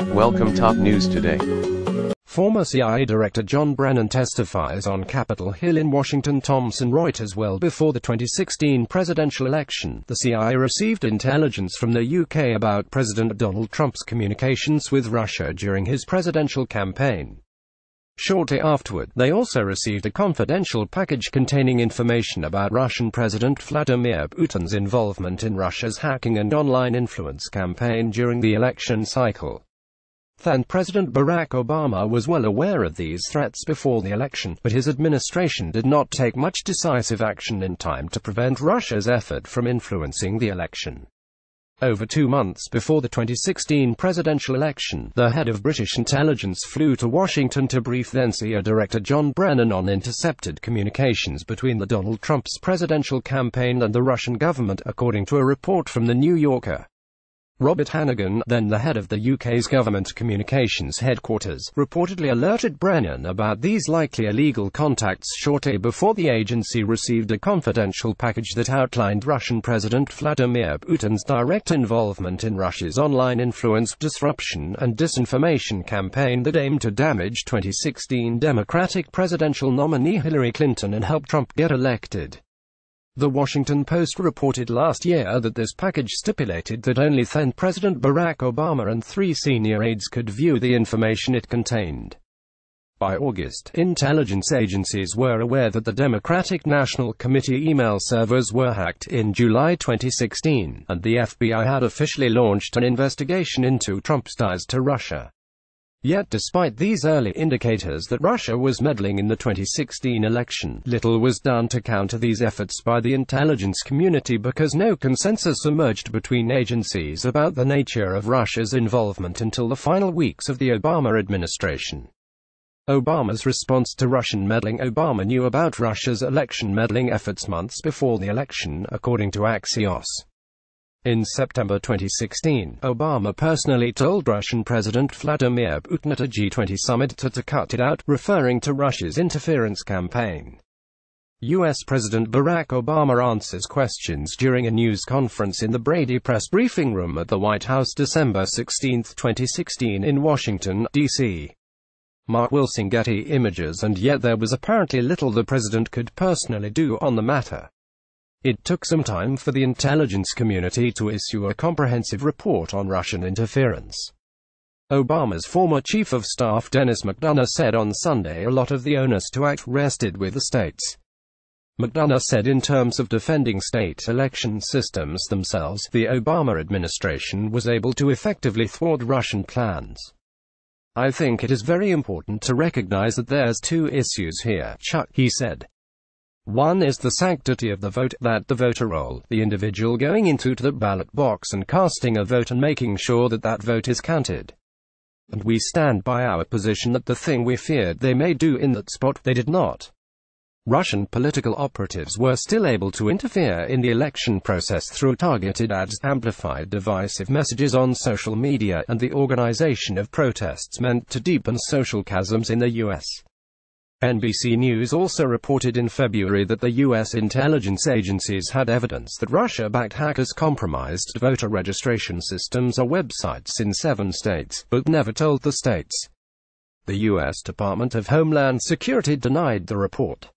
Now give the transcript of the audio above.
Welcome top news today. Former CIA Director John Brennan testifies on Capitol Hill in Washington Thomson Reuters Well before the 2016 presidential election. The CIA received intelligence from the UK about President Donald Trump's communications with Russia during his presidential campaign. Shortly afterward, they also received a confidential package containing information about Russian President Vladimir Putin's involvement in Russia's hacking and online influence campaign during the election cycle. Then President Barack Obama was well aware of these threats before the election, but his administration did not take much decisive action in time to prevent Russia's effort from influencing the election. Over 2 months before the 2016 presidential election, the head of British intelligence flew to Washington to brief then CIA Director John Brennan on intercepted communications between the Donald Trump's presidential campaign and the Russian government, according to a report from The New Yorker. Robert Hannigan, then the head of the UK's government communications headquarters, reportedly alerted Brennan about these likely illegal contacts shortly before the agency received a confidential package that outlined Russian President Vladimir Putin's direct involvement in Russia's online influence, disruption, and disinformation campaign that aimed to damage 2016 Democratic presidential nominee Hillary Clinton and help Trump get elected. The Washington Post reported last year that this package stipulated that only then President Barack Obama and 3 senior aides could view the information it contained. By August, intelligence agencies were aware that the Democratic National Committee email servers were hacked in July 2016, and the FBI had officially launched an investigation into Trump's ties to Russia. Yet despite these early indicators that Russia was meddling in the 2016 election, little was done to counter these efforts by the intelligence community because no consensus emerged between agencies about the nature of Russia's involvement until the final weeks of the Obama administration. Obama's response to Russian meddling. Obama knew about Russia's election meddling efforts months before the election, according to Axios. In September 2016, Obama personally told Russian President Vladimir Putin at a G20 summit to cut it out, referring to Russia's interference campaign. U.S. President Barack Obama answers questions during a news conference in the Brady Press briefing room at the White House December 16, 2016 in Washington, D.C. Mark Wilson, Getty Images. And yet there was apparently little the president could personally do on the matter. It took some time for the intelligence community to issue a comprehensive report on Russian interference. Obama's former chief of staff Dennis McDonough said on Sunday a lot of the onus to act rested with the states. McDonough said in terms of defending state election systems themselves, the Obama administration was able to effectively thwart Russian plans. I think it is very important to recognize that there's 2 issues here, Chuck, he said. One is the sanctity of the vote, that the voter roll, the individual going into the ballot box and casting a vote and making sure that that vote is counted. And we stand by our position that the thing we feared they may do in that spot, they did not. Russian political operatives were still able to interfere in the election process through targeted ads, amplified divisive messages on social media, and the organization of protests meant to deepen social chasms in the U.S. NBC News also reported in February that the U.S. intelligence agencies had evidence that Russia-backed hackers compromised voter registration systems or websites in 7 states, but never told the states. The U.S. Department of Homeland Security denied the report.